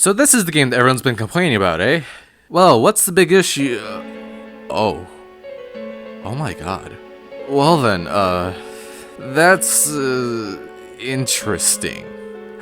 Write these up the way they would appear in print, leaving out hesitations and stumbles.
So this is the game that everyone's been complaining about, eh? Well, what's the big issue? Oh my god. Well then, that's, interesting.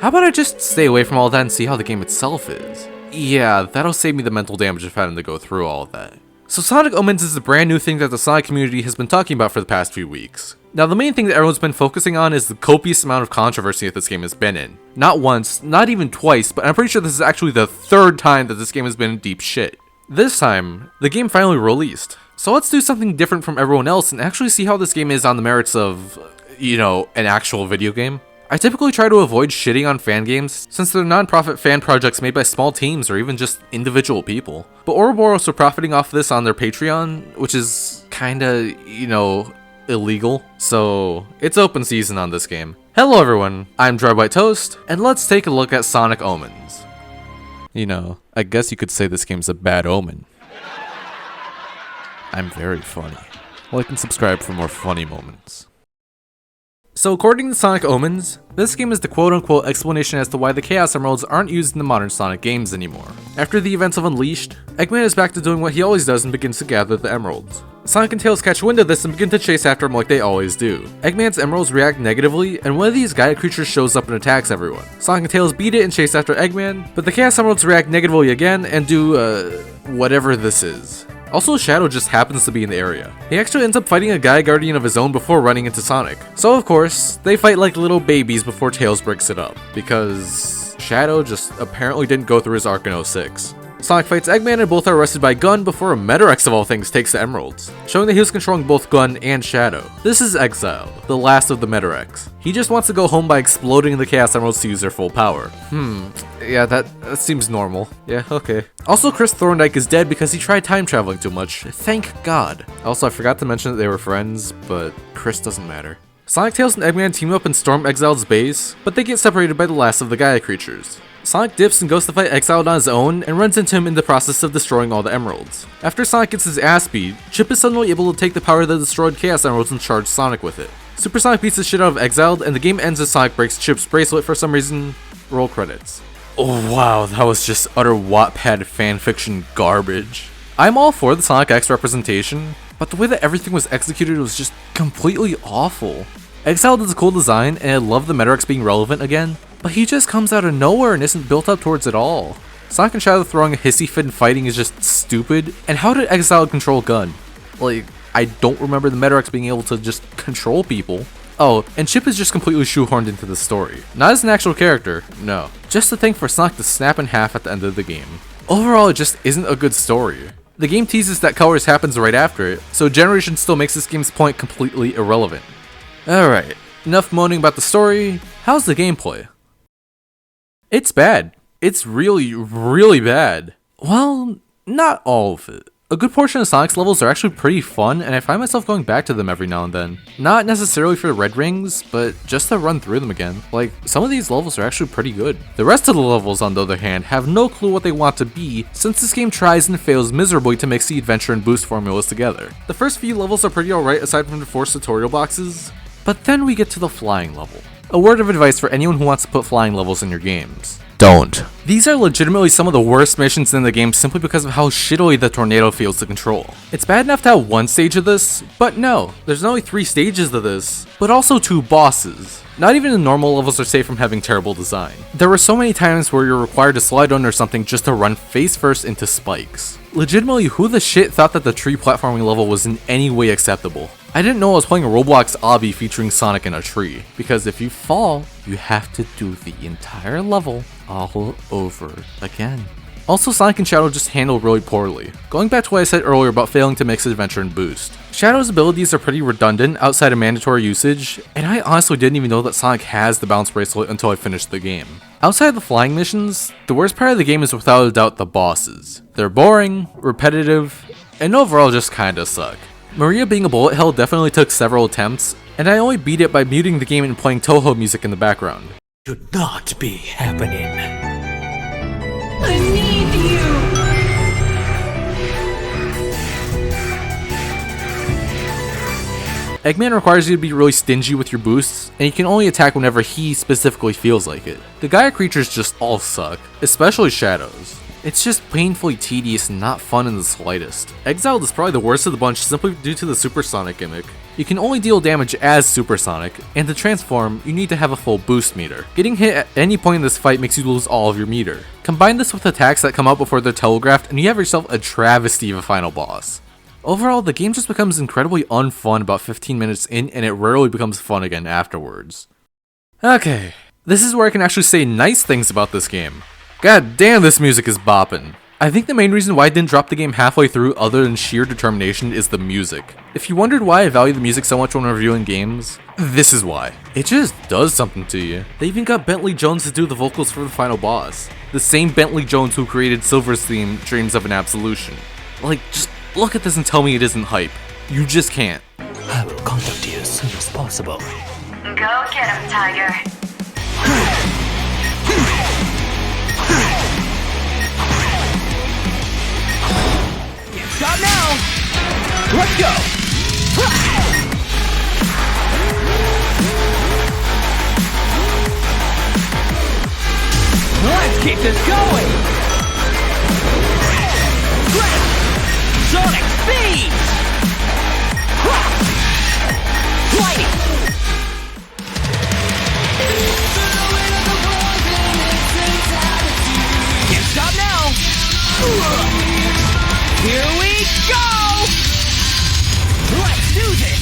How about I just stay away from all that and see how the game itself is? Yeah, that'll save me the mental damage of having to go through all of that. So Sonic Omens is a brand new thing that the Sonic community has been talking about for the past few weeks. Now the main thing that everyone's been focusing on is the copious amount of controversy that this game has been in. Not once, not even twice, but I'm pretty sure this is actually the third time that this game has been in deep shit. This time, the game finally released. So let's do something different from everyone else and actually see how this game is on the merits of, an actual video game. I typically try to avoid shitting on fan games, since they're non-profit fan projects made by small teams or even just individual people. But Ouroboros are profiting off this on their Patreon, which is kinda, illegal. So it's open season on this game. Hello everyone, I'm Dry White Toast, and let's take a look at Sonic Omens. I guess you could say this game's a bad omen. I'm very funny. Like and subscribe for more funny moments. So according to Sonic Omens, this game is the quote-unquote explanation as to why the Chaos Emeralds aren't used in the modern Sonic games anymore. After the events of Unleashed, Eggman is back to doing what he always does and begins to gather the emeralds. Sonic and Tails catch wind of this and begin to chase after him like they always do. Eggman's emeralds react negatively, and one of these Gaia creatures shows up and attacks everyone. Sonic and Tails beat it and chase after Eggman, but the Chaos Emeralds react negatively again and do, whatever this is. Also, Shadow just happens to be in the area. He actually ends up fighting a Gaia Guardian of his own before running into Sonic. So of course, they fight like little babies before Tails breaks it up, because Shadow just apparently didn't go through his arc in 06. Sonic fights Eggman and both are arrested by Gun before a Metarex of all things takes the emeralds, showing that he was controlling both Gun and Shadow. This is Exiled, the last of the Metarex. He just wants to go home by exploding the Chaos Emeralds to use their full power. Yeah, that seems normal. Yeah, okay. Also, Chris Thorndike is dead because he tried time traveling too much. Thank God. Also, I forgot to mention that they were friends, but Chris doesn't matter. Sonic, Tails, and Eggman team up and storm Exiled's base, but they get separated by the last of the Gaia creatures. Sonic dips and goes to fight Exiled on his own and runs into him in the process of destroying all the emeralds. After Sonic gets his ass beat, Chip is suddenly able to take the power of the destroyed Chaos Emeralds and charge Sonic with it. Super Sonic beats the shit out of Exiled, and the game ends as Sonic breaks Chip's bracelet for some reason. Roll credits. Oh wow, that was just utter Wattpad fanfiction garbage. I'm all for the Sonic X representation, but the way that everything was executed was just completely awful. Exiled is a cool design, and I love the Metarex being relevant again, but he just comes out of nowhere and isn't built up towards it all. Sonic and Shadow throwing a hissy fit and fighting is just stupid, and how did Exiled control Gun? I don't remember the Metarex being able to just control people. Oh, and Chip is just completely shoehorned into the story. Not as an actual character, no. Just a thing for Sonic to snap in half at the end of the game. Overall, it just isn't a good story. The game teases that Colors happens right after it, so Generation still makes this game's point completely irrelevant. Alright, enough moaning about the story. How's the gameplay? It's bad. It's really, really bad. Well, not all of it. A good portion of Sonic's levels are actually pretty fun, and I find myself going back to them every now and then. Not necessarily for the red rings, but just to run through them again. Some of these levels are actually pretty good. The rest of the levels, on the other hand, have no clue what they want to be, since this game tries and fails miserably to mix the adventure and boost formulas together. The first few levels are pretty alright aside from the forced tutorial boxes, but then we get to the flying level. A word of advice for anyone who wants to put flying levels in your games. Don't. These are legitimately some of the worst missions in the game simply because of how shittily the tornado feels to control. It's bad enough to have one stage of this, but no, there's not only 3 stages of this, but also 2 bosses. Not even the normal levels are safe from having terrible design. There were so many times where you're required to slide under something just to run face first into spikes. Legitimately, who the shit thought that the tree platforming level was in any way acceptable? I didn't know I was playing a Roblox obby featuring Sonic in a tree, because if you fall, you have to do the entire level all over again. Also, Sonic and Shadow just handled really poorly. Going back to what I said earlier about failing to mix adventure and boost. Shadow's abilities are pretty redundant outside of mandatory usage, and I honestly didn't even know that Sonic has the bounce bracelet until I finished the game. Outside of the flying missions, the worst part of the game is without a doubt the bosses. They're boring, repetitive, and overall just kinda suck. Maria being a bullet hell definitely took several attempts, and I only beat it by muting the game and playing Toho music in the background. Should not be happening. I need you! Eggman requires you to be really stingy with your boosts, and you can only attack whenever he specifically feels like it. The Gaia creatures just all suck, especially Shadows. It's just painfully tedious and not fun in the slightest. Exiled is probably the worst of the bunch simply due to the Supersonic gimmick. You can only deal damage as Supersonic, and to transform, you need to have a full boost meter. Getting hit at any point in this fight makes you lose all of your meter. Combine this with attacks that come out before they're telegraphed, and you have yourself a travesty of a final boss. Overall, the game just becomes incredibly unfun about 15 minutes in, and it rarely becomes fun again afterwards. Okay, this is where I can actually say nice things about this game. God damn, this music is boppin'. I think the main reason why I didn't drop the game halfway through other than sheer determination is the music. If you wondered why I value the music so much when reviewing games, this is why. It just does something to you. They even got Bentley Jones to do the vocals for the final boss. The same Bentley Jones who created Silver's theme, Dreams of an Absolution. Like, just look at this and tell me it isn't hype. You just can't. I will contact you as soon as possible. Go get him, Tiger. Stop now! Let's go! Let's keep this going! Sonic speed! Lightning! Can't stop now! Here we go! Let's do this!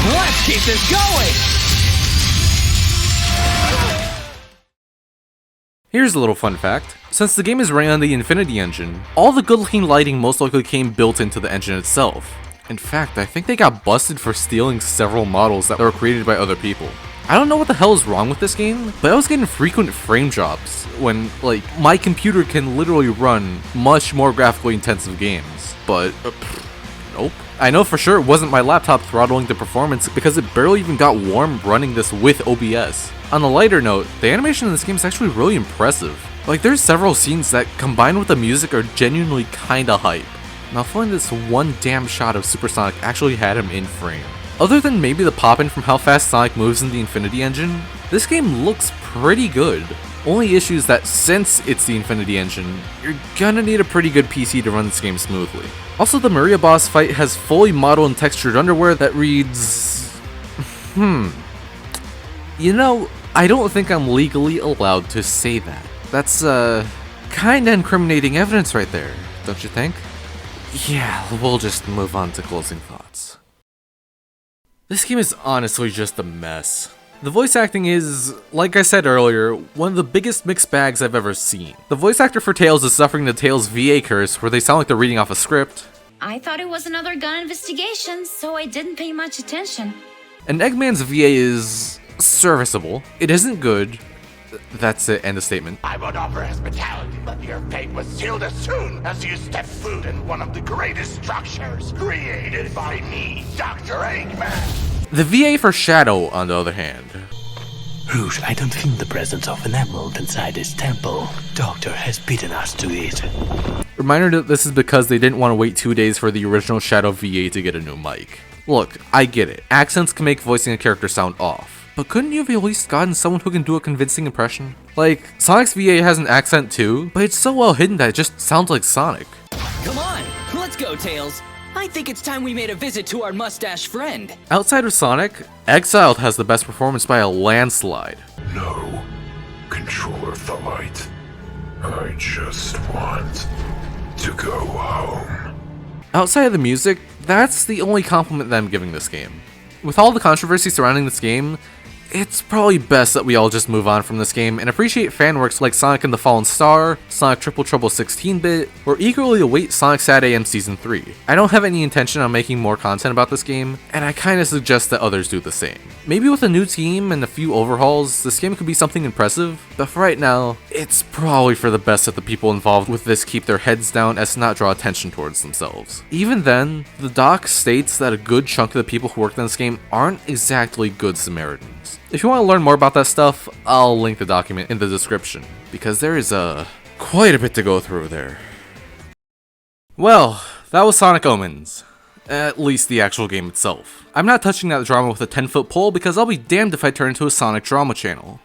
Let's keep this going! Here's a little fun fact. Since the game is running on the Infinity engine, all the good looking lighting most likely came built into the engine itself. In fact, I think they got busted for stealing several models that were created by other people. I don't know what the hell is wrong with this game, but I was getting frequent frame drops when, like, my computer can literally run much more graphically intensive games. But, nope. I know for sure it wasn't my laptop throttling the performance because it barely even got warm running this with OBS. On a lighter note, the animation in this game is actually really impressive. Like, there's several scenes that, combined with the music, are genuinely kinda hype. Now, if only this one damn shot of Supersonic actually had him in frame. Other than maybe the pop-in from how fast Sonic moves in the Infinity engine, this game looks pretty good. Only issue is that since it's the Infinity engine, you're gonna need a pretty good PC to run this game smoothly. Also, the Maria boss fight has fully modeled and textured underwear that reads... You know, I don't think I'm legally allowed to say that. That's, kinda incriminating evidence right there, don't you think? Yeah, we'll just move on to closing thoughts. This game is honestly just a mess. The voice acting is, like I said earlier, one of the biggest mixed bags I've ever seen. The voice actor for Tails is suffering the Tails VA curse, where they sound like they're reading off a script. I thought it was another gun investigation, so I didn't pay much attention. And Eggman's VA is serviceable. It isn't good. That's it, end of statement. I would offer hospitality, but your fate was sealed as soon as you stepped foot in one of the greatest structures created by me, Dr. Eggman. The VA for Shadow, on the other hand. Rouge, I don't feel the presence of an emerald inside this temple. Doctor has beaten us to it. Reminder that this is because they didn't want to wait 2 days for the original Shadow VA to get a new mic. Look, I get it. Accents can make voicing a character sound off. But couldn't you have at least gotten someone who can do a convincing impression? Like, Sonic's VA has an accent too, but it's so well hidden that it just sounds like Sonic. Come on, let's go, Tails. I think it's time we made a visit to our mustache friend. Outside of Sonic, Exiled has the best performance by a landslide. No control of the light. I just want to go home. Outside of the music, that's the only compliment that I'm giving this game. With all the controversy surrounding this game, it's probably best that we all just move on from this game and appreciate fan works like Sonic and the Fallen Star, Sonic Triple Trouble 16-bit, or eagerly await Sonic Sad AM Season 3. I don't have any intention on making more content about this game, and I kinda suggest that others do the same. Maybe with a new team and a few overhauls, this game could be something impressive, but for right now, it's probably for the best that the people involved with this keep their heads down as to not draw attention towards themselves. Even then, the doc states that a good chunk of the people who worked on this game aren't exactly good Samaritans. If you want to learn more about that stuff, I'll link the document in the description, because there is a Quite a bit to go through there. Well, that was Sonic Omens. At least the actual game itself. I'm not touching that drama with a 10-foot pole because I'll be damned if I turn into a Sonic drama channel.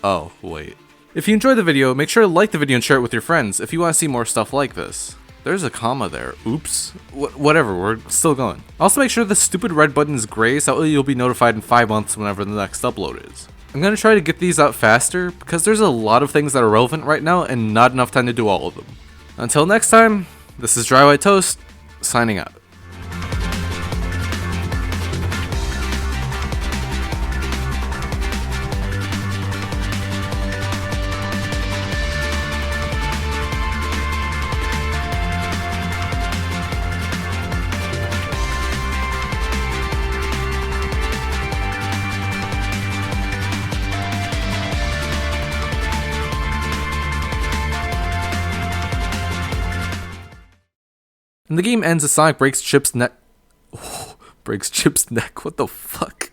Oh, wait. If you enjoyed the video, make sure to like the video and share it with your friends if you want to see more stuff like this. There's a comma there. Oops. Whatever, we're still going. Also make sure the stupid red button is gray so you'll be notified in 5 months whenever the next upload is. I'm gonna try to get these out faster because there's a lot of things that are relevant right now and not enough time to do all of them. Until next time, this is Dry White Toast, signing out. And the game ends as Sonic breaks Chip's neck. Breaks Chip's neck? What the fuck?